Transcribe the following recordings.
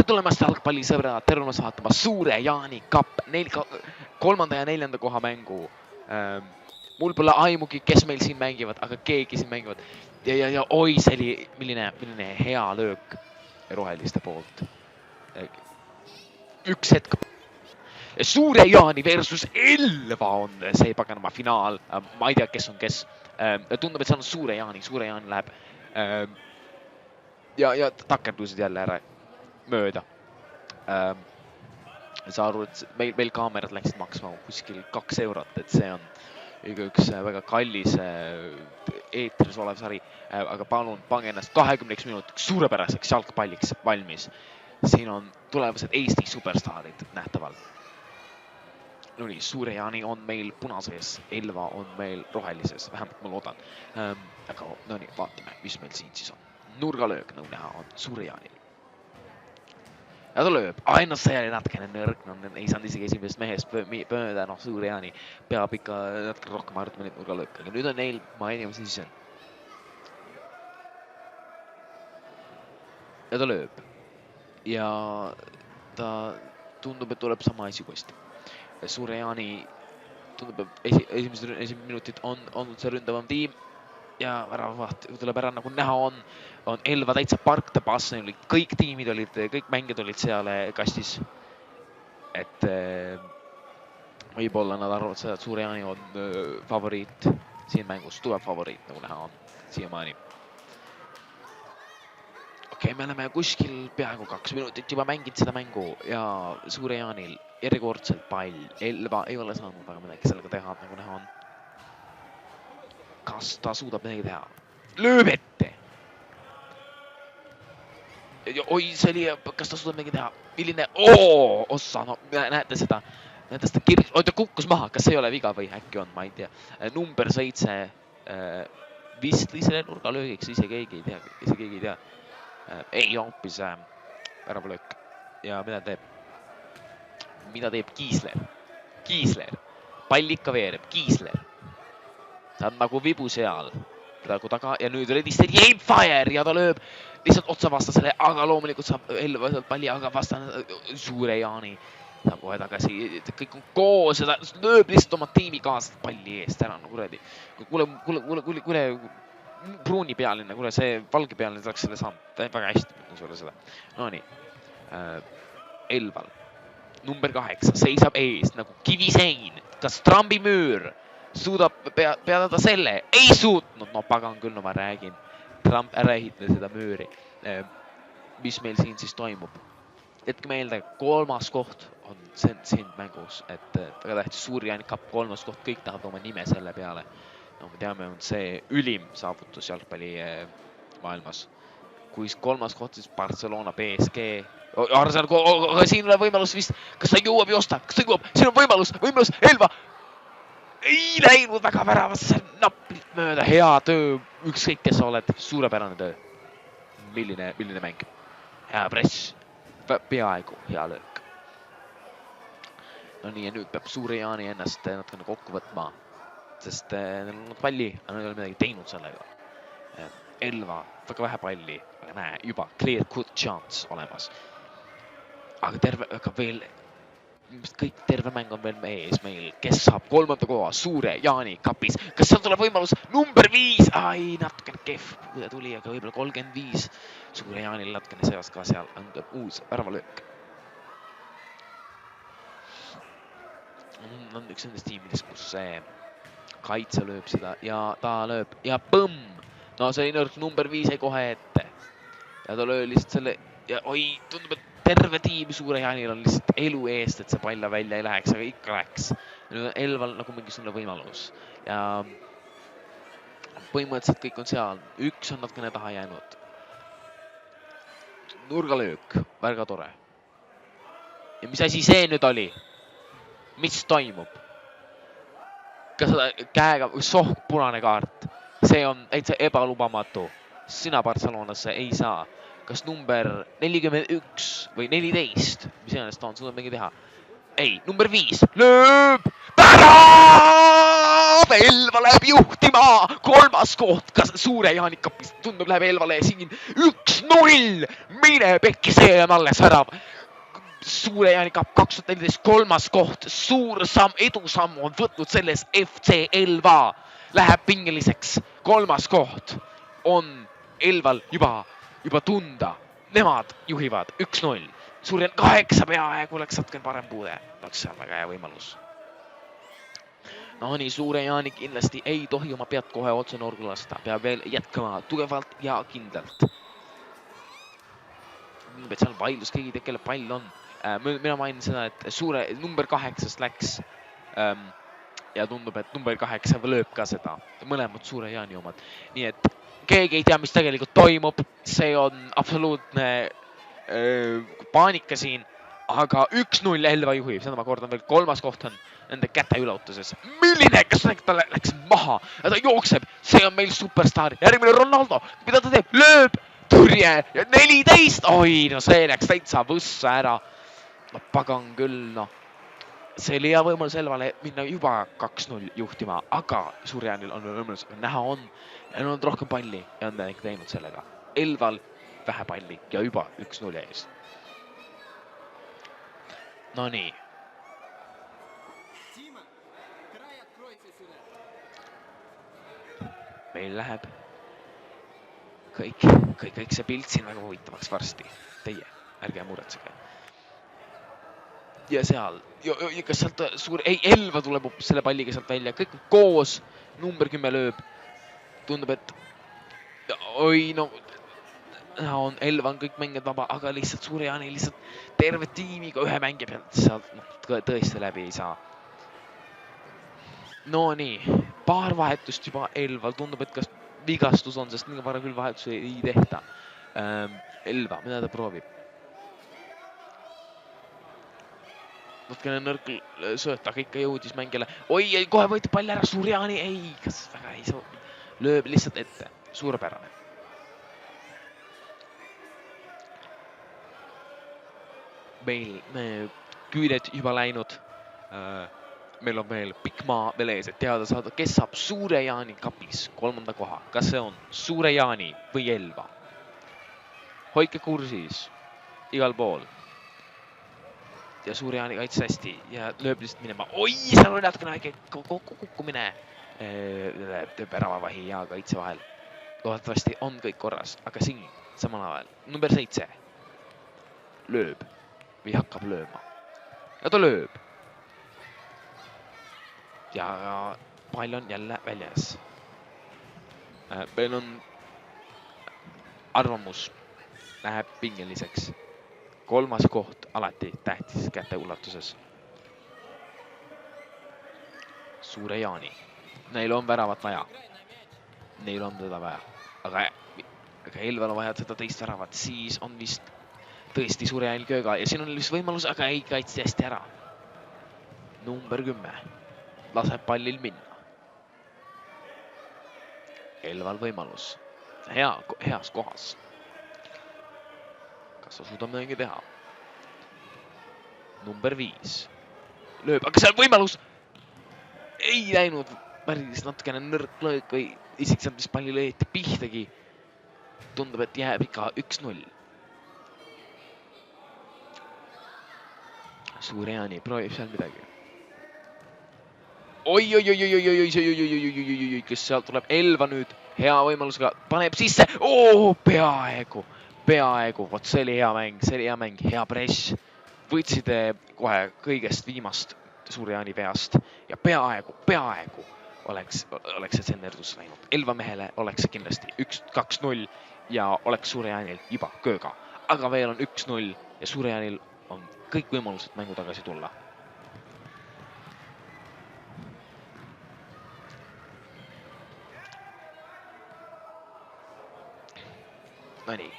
tulemast jalgpallisõbrad, tervemast vaatama Suure Jaani Cup 3. ja 4. koha mängu. Mul pole aimugi, kes meil siin mängivad, aga keegi siin mängivad. Ja oi, see oli milline hea löök roheliste poolt. Üks hetk. Suure Jaani versus Elva on see paganama finaal. Ma ei tea, kes on kes. Tundub, et see on Suure Jaani. Suure Jaani läheb ja takerdusid jälle ära mööda. Sa aru, et meil kaamerad läksid maksma kuskil 2 eurot, et see on üks väga kallis eetris olev sari. Aga palun, pange ennast 20 minutiks suurepäraseks jalgpalliks valmis. Siin on tulevased Eesti superstaarid nähtaval. Nonii, Suure Jaani on meil punases, Elva on meil rohelises, vähemalt ma loodan. Aga nonii, vaatame, mis meil siin siis on. Nurgalöök, nagu näha, on Suure Jaanil. Ja ta lööb. Ainult see oli natkene nõrk, ei saanud isegi esimesest mehest mööda, Suure Jaani peab ikka natuke rohkem harjutama neid nurgalööke. Aga nüüd on neil, ma ei tea, mis siis on. Ja ta lööb. Ja ta tundub, et tuleb sama asi kosti. Suure Jaani tundub, et esimesed minutit on olnud see ründavam tiim. Ja väravaht tuleb ära, nagu näha on Elva täitsa parkta pass, kõik tiimid olid, kõik mängijad olid seal kastis. Et võib-olla nad arvavad seda, et Suure Jaani on favoriit siin mängus, tuleb favoriit, nagu näha on siiamaani. Okei, me oleme kuskil peaaegu 2 minutit juba mänginud seda mängu ja Suure Jaanil järjekordselt pall. Elva ei ole saanud väga midagi sellega teha, nagu näha on. Kas ta suudab midagi teha? Lööb ette! Oi, see oli, kas ta suudab midagi teha? Milline? Ossa, no näete seda. Näete seda kirjus. Oi, ta kukkus maha. Kas ei ole viga või äkki on? Ma ei tea. Number 7 vist selle nurgalöögiks, ise keegi ei tea. Ei, hoopis väravalöök. Ja mida teeb? Mida teeb Kiisler? Pall ikka veereb. Kiisler. Ta on nagu vibu seal. Praegu taga ja nüüd redistab Fire ja ta lööb lihtsalt otsa vastasele, aga loomulikult saab Elva sealt palli, aga vastane Suure Jaani saab kohe tagasi. Kõik on koos ja ta lööb lihtsalt oma tiimi kaasast palli eest ära. No kuradi. Kuule, pruunipealine, kuule see valgepealine saaks selle saanud. Väga hästi sulle seda. No nii. Elval. Number 8 seisab eest nagu kivisein. Kas Trambimüür suudab peada ta selle? Ei suutnud. No pagan küll, no ma räägin. Trump ära ehitada seda müüri. Mis meil siin siis toimub? Hetke meelde, 3. koht on siin mängus. Et väga tähtis Suure Jaani Cup 3. koht. Kõik tahavad oma nime selle peale. No me teame, on see ülim saavutus jalgpalli maailmas. Kui 3. koht siis Barcelona, PSG. Arsenal, aga siin on võimalus vist. Kas ta jõuab joosta? Kas ta jõuab? Siin on võimalus. Elva. Ei läinud väga väravasse napilt mööda. Hea töö. Ükskõik, kes sa oled. Suurepärane töö. Milline mäng. Hea press. Peaaegu hea löök. No nii, ja nüüd peab Suure Jaani ennast natukene kokku võtma. Sest neil on palli, aga neil ei ole midagi teinud sellega. Elva, väga vähe palli. Aga näe, juba clear good chance olemas. Aga veel, kõik terve mäng on veel ees meil. Kes saab 3. koha Suure Jaani Cupis? Kas seal tuleb võimalus? Number 5! Ai, natukene kehv, kui ta tuli, aga võib-olla 35. Suure Jaanil natukene seas ka seal on uus väravalöök. On üks nendest tiimidest, kus see kaitse lööb seda ja ta lööb ja põmm! No see number 5 ei kohe ette. Ja ta löö lihtsalt selle ja oi, tundub, et terve tiim Suure Jaanil on lihtsalt elu eest, et see palla välja ei läheks, aga ikka läheks. Nüüd on Elval nagu mingisugune võimalus. Ja põhimõtteliselt kõik on seal. Üks on natukene taha jäänud. Nurgalöök, väga tore. Ja mis asi see nüüd oli? Mis toimub? Kas käega punane kaart? See on täitsa ebalubamatu. Sina Barcelonasse ei saa. Kas number 41 või 14, mis ennast on, suudab mingi teha? Ei, number 5. Lööb! Värav! saab, Elva läheb juhtima, kolmas koht, kas suure Jaani kapis tundub läheb Elvale siin 1-0, mine pekki, see on alles värav. Suure Jaani kapp 2014 kolmas koht, suur samm, edusamm on võtnud selles FC Elva, läheb pingeliseks, kolmas koht on Elval juba tunda, nemad juhivad 1-0. Suure 8 peaaegu oleks natuke parem puude, oleks seal väga hea võimalus. No nii, Suure Jaani kindlasti ei tohi oma pead kohe otse nurgu lasta, peab veel jätkama tugevalt ja kindlalt. Seal vaidlus, keegi teab, kelle pall on. Mina mainin seda, et Suure number 8 läks ja tundub, et number 8 lööb ka seda, mõlemad Suure Jaani omad. Nii et keegi ei tea, mis tegelikult toimub, see on absoluutne paanika siin, aga 1-0 Elva juhib, seda ma kordan veel, kolmas koht on nende käte üleutuses. Milline, kas ta läks maha ja ta jookseb, see on meil superstaar, järgmine Ronaldo, mida ta teeb, lööb, turje ja 14, oi, no see läks täitsa võssa ära. No pagan küll, no. See oli hea võimalus Elvale minna juba 2-0 juhtima, aga Suure-Jaanil on võimalus, näha on, ja on olnud rohkem palli ja on teinud sellega. Elval vähe palli ja juba 1-0 ees. No nii. Meil läheb kõik see pilt siin väga huvitavaks varsti. Teie, ärge muretsege. Ja seal, kas sealt suur, ei, Elva tuleb selle palliga sealt välja, kõik koos, number 10 lööb. Tundub, et oi, no on Elva on kõik mängijad vaba, aga lihtsalt Suure Jaani lihtsalt terve tiimiga ühe mängi pealt sealt tõesti läbi ei saa. No nii, paar vahetust juba Elval, tundub, et kas vigastus on, sest nii vara küll vahetusi ei tehta. Elva, mida ta proovib? Natkene nõrk sööt, aga ikka jõudis mängile. Oi, kohe võeti pall ära, Suure Jaani, ei, kas väga ei saa, lööb lihtsalt ette, suurepärane. Meil küüned juba läinud. Meil on veel pikk maa veel ees, et teada saada, kes saab Suure Jaani kapis kolmanda koha. Kas see on Suure Jaani või Elva? Hoike kursis igal pool. Ja Suure Jaani kaitses hästi ja lööb lihtsalt minema. Oi, seal on natukene väike kukkumine. Väravavahi ja kaitse vahel. Loodetavasti on kõik korras, aga siin samal ajal. Number 7 lööb või hakkab lööma. Ja ta lööb. Ja pall on jälle väljas. Meil on arvamus, läheb pingeliseks. Kolmas koht alati tähtis käte ulatuses. Suure Jaani. Neil on väravat vaja. Neil on teda vaja. Aga Elval on vaja seda teist väravat. Siis on vist tõesti Suure Jaanil kööga. Ja siin on vist võimalus, aga ei kaitsi hästi ära. Number 10. Laseb pallil minna. Elval võimalus. Heas kohas. Kas sa suudab midagi teha? Number 5. Lööb, aga see on võimalus. Ei läinud päris natukene nõrk löök või isegi sealt, mis palli lõeti pihtagi. Tundub, et jääb ikka 1-0. Suure Jaani proovib seal midagi. Oi, kes sealt tuleb Elva nüüd. Hea võimalusega paneb sisse. Peaaegu. Vot see oli hea mäng, hea press. Võtside kohe kõigest viimast Suure Jaani peast ja peaaegu oleks see tsenderdus läinud. Elva mehele oleks see kindlasti 1-2-0 ja oleks Suure Jaanil juba kööga. Aga veel on 1-0 ja Suure Jaanil on kõik võimalused mängu tagasi tulla. No nii.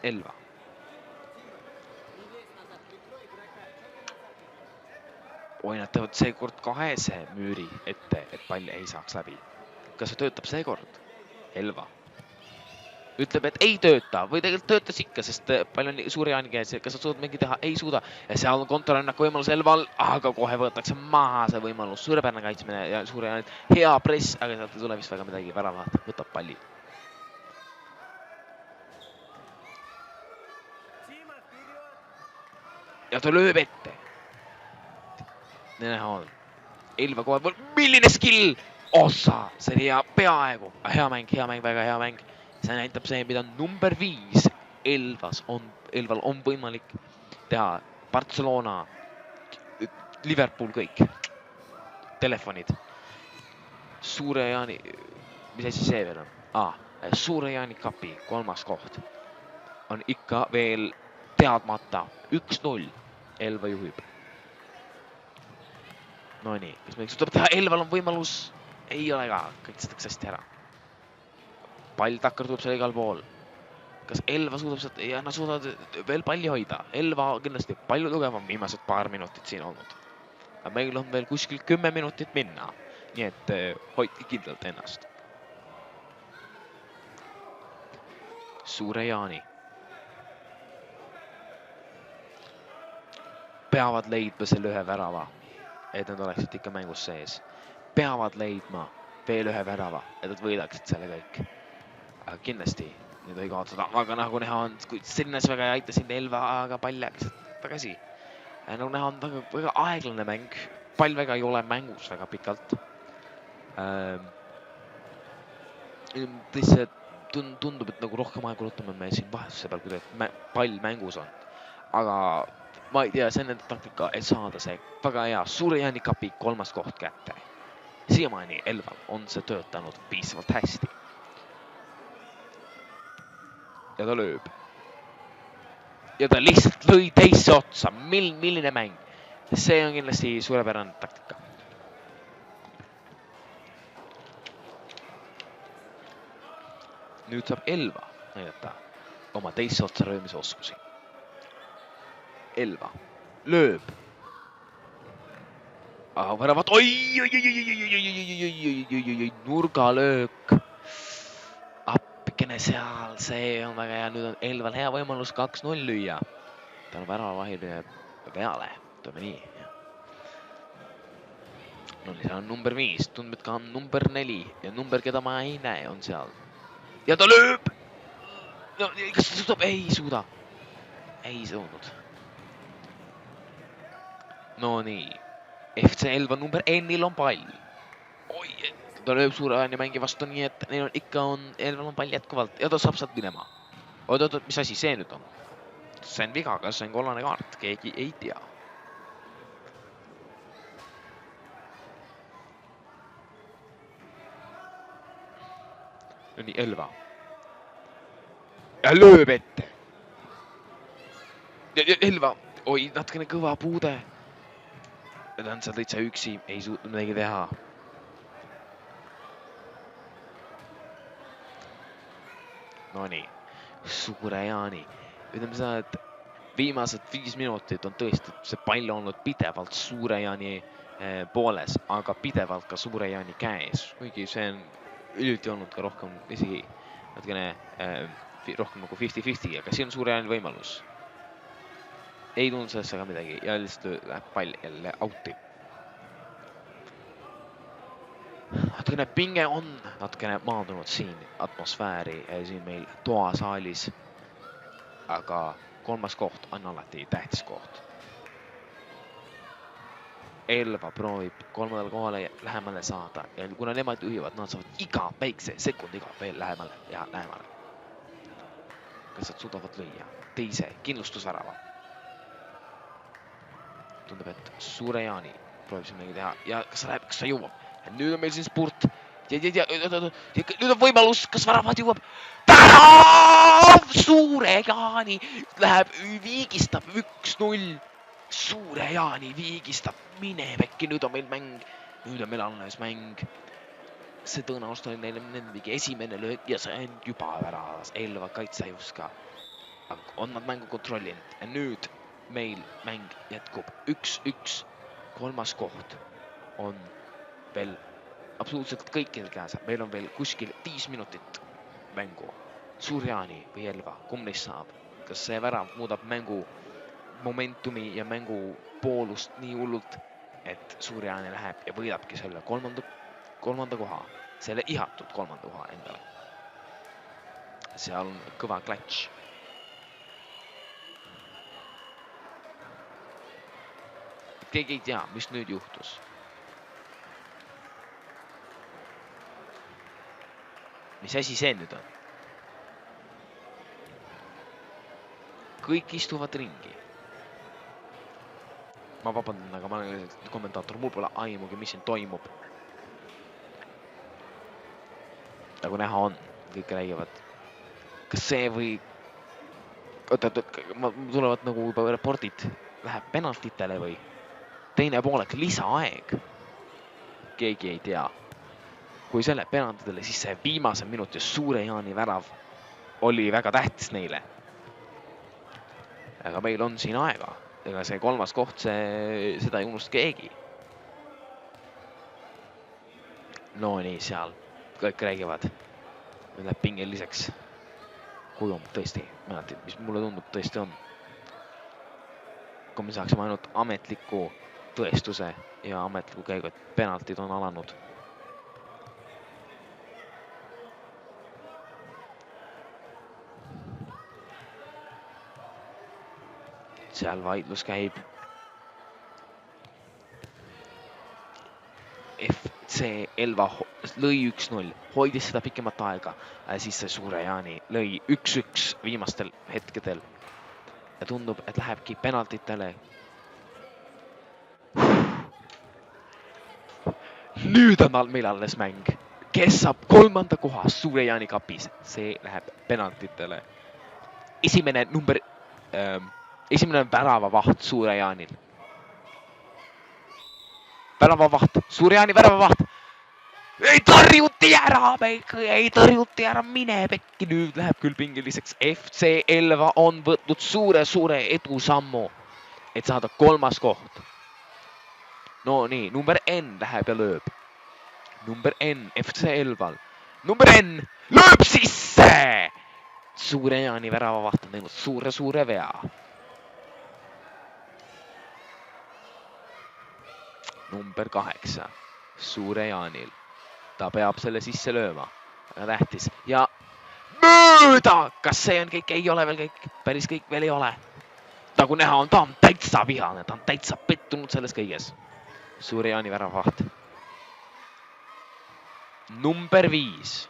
Elva. Oi, nad teevad seekord kahese müüri ette, et pall ei saaks läbi. Kas see töötab seekord? Elva. ütleb, et ei tööta või tegelikult töötas ikka, sest palju on suure Jaani käes, kas sa suudad mingi teha, ei suuda. Ja seal on kontrarünnaku võimalus Elval, aga kohe võetakse maha see võimalus. Suurepärane kaitsmine ja suure Jaanilt hea press, aga sealt ei tule vist väga midagi. Väravaht võtab palli. Ja ta lööb ette. Näha on. Elva kohe võrd. Milline skill! Ossa! See oli hea peaaegu. Hea mäng, väga hea mäng. See näitab see, mida number 5 Elval on võimalik teha. Barcelona, Liverpool kõik. Telefonid. Suure Jaani, mis asi see veel on? Suure Jaani kapi 3. koht on ikka veel teadmata. 1-0 Elva juhib. No nii, kas me suudab teha? Elval on võimalus. Ei ole ka, kaitsetakse hästi ära. Pall takerdub seal igal pool. Kas Elva suudab sealt? Ja nad suudavad veel palli hoida. Elva kindlasti palju tugevam viimased paar minutit siin olnud. Aga meil on veel kuskil 10 minutit minna. Nii et hoidke kindlalt ennast. Suure Jaani. Peavad leidma selle ühe värava, et nad oleksid ikka mängus sees. Peavad leidma veel ühe värava, et nad võidaksid selle kõik. Aga kindlasti nüüd ei kaotada, aga nagu näha on, kui Sinnes väga ei aita siin Elva, aga pall jääks tagasi. Nagu näha on väga aeglane mäng. Pall väga ei ole mängus väga pikalt. Tõesti tundub, et nagu rohkem aega kulutame me siin vahetuse peal, kui pall mängus on. Aga ma ei tea, see on nende taktika, et saada see väga hea Suure Jaani kapi 3. koht kätte. Siiamaani Elval on see töötanud piisavalt hästi. Ja ta lööb. Ja ta lihtsalt lõi teisse otsa. Milline mäng. See on kindlasti suurepärane taktika. Nüüd saab Elva näidata oma teisse otsa löömise oskusi. Elva lööb. Aga väravat, nurgalöök. Appikene seal, see on väga hea. Nüüd on Elval hea võimalus 2-0 lüüa. Ta on väravahil peale, ütleme nii. No nii, seal on number 5, tundub, et ka on number 4 ja number, keda ma ei näe, on seal. Ja ta lööb! No, kas ta suudab? Ei suuda. Ei suudnud. No nii. FC Elva number N-il on pall. Oi, ta lööb Suure Jaani mängi vastu nii, et neil on ikka Elval on pall jätkuvalt ja ta saab sealt minema. Oot, mis asi see nüüd on? See on viga, kas see on kollane kaart? Keegi ei tea. No nii, Elva. Ja lööb ette. Elva, oi, natukene kõva puude. Ta on seal täitsa üksi, ei suutnud midagi teha. No nii, Suure Jaani. Ütleme seda, et viimased 5 minutit on tõesti see pall olnud pidevalt Suure Jaani pooles, aga pidevalt ka Suure Jaani käes. Kuigi see on üliti olnud ka rohkem, isegi natukene rohkem nagu 50-50, aga siin on Suure Jaani võimalus. Ei tulnud sellesse ka midagi ja lihtsalt läheb pall jälle outi. Natukene pinge on natukene maandunud siin atmosfääri siin meil toasaalis. Aga 3. koht on alati tähtis koht. Elva proovib 3. kohale lähemale saada ja kuna nemad juhivad, nad saavad iga väikse sekundiga veel lähemale ja lähemale. Kas nad suudavad lüüa teise kindlustusvärava? Tundub, et Suure Jaani proovib siin midagi teha ja kas ta jõuab? Ja nüüd on meil siin spurt. Nüüd on võimalus, kas väravad jõuab? Tänav! Suure Jaani läheb, viigistab 1-0. Suure Jaani viigistab, mine vekki, nüüd on meil mäng. Nüüd on meil alles mäng. See tõenäoliselt oli neile mingi esimene löök ja see on juba väravas. Elva kaitsejuska. On nad mängu kontrollinud ja nüüd meil mäng jätkub 1-1. 3. koht on veel absoluutselt kõikidel käes. Meil on veel kuskil 5 minutit mängu. Suur-Jaani või Elva, kumb neist saab? Kas see värav muudab mängu momentumi ja mängu poolust nii hullult, et Suur-Jaani läheb ja võidabki selle kolmanda koha, selle ihatud kolmanda koha endale. Seal on kõva klatš. Keegi ei tea, mis nüüd juhtus. Mis asi see nüüd on? Kõik istuvad ringi. Ma vabandan, aga ma olen kommentaator. Mul pole aimugi, mis siin toimub. Nagu näha on, kõik räägivad. Kas see või... Tulevad nagu juba reportid. Läheb penaltitele või? Teine poolek lisaaeg. Keegi ei tea. Kui see läheb penaltitele, siis see viimase minuti Suur-Jaani värav oli väga tähtis neile. Aga meil on siin aega. Ega see kolmas koht, seda ei unust keegi. No nii, seal kõik räägivad. Nüüd läheb pingeliseks. Kui on tõesti penaltid, mis mulle tundub tõesti on. Kui me saaksime ainult ametliku tõestuse ja ametliku käigu, et penaltid on alanud. Seal vaidlus käib. FC Elva lõi 1-0, hoidis seda pikemat aega, siis see Suur-Jaani lõi 1-1 viimastel hetkedel. Ja tundub, et lähebki penaltitele. Nüüd on meil alles mäng. Kes saab kolmanda koha Suur-Jaani kapis? See läheb penaltitele. Esimene väravavaht Suur-Jaanil. Väravavaht, Suur-Jaani väravavaht. Ei tõrjuti ära, mine pekki. Nüüd läheb küll pingeliseks. FC Elva on võtnud suure edusammu, et saada kolmas koht. No nii, number N läheb ja lööb. Number N, FC Elval. Number N lööb sisse! Suur-Jaani väravavaht on teinud suure vea. Number 8, Suur-Jaanil. Ta peab selle sisse lööma. Väga tähtis. Ja mööda! Kas see on kõik? Ei ole veel kõik. Päris kõik veel ei ole. Nagu näha on, ta on täitsa vihane. Ta on täitsa pettunud selles kõiges. Suur-Jaani väravavaht. Number 5.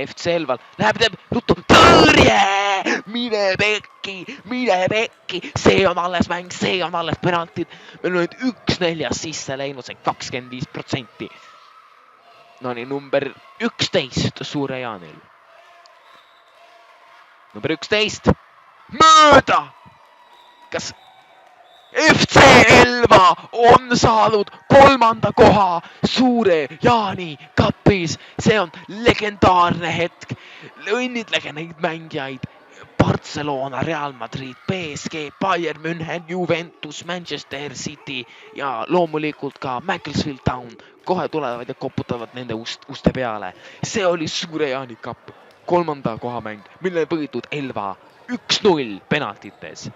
FC Elval. Läheb, teeb ruttu. Tõrje! Mine pekki. See on alles mäng, see on alles penaltid. Meil on nüüd 1-4 sisse läinud, see 25%. No nii, number 11 Suur-Jaanil. Number 11. Mööda! Kas FC Elva on saanud kolmanda koha Suur-Jaani kapis? See on legendaarne hetk. Õnnitlege neid mängijaid. Barcelona, Real Madrid, PSG, Bayern München, Juventus, Manchester City ja loomulikult ka Macclesfield Town. Kohe tulevad ja koputavad nende uste peale. See oli Suur-Jaani kapp. Kolmanda koha mäng, mille võitud Elva 1-0 penaltites.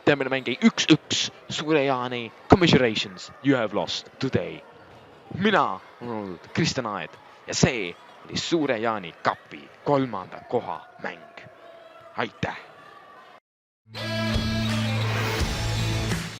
Teemine mängi 1-1 Suur-Jaani. Commiserations, you have lost today. Mina olen olnud Kristjan Aed ja see oli Suur-Jaani kapi kolmanda koha mäng. Aitäh!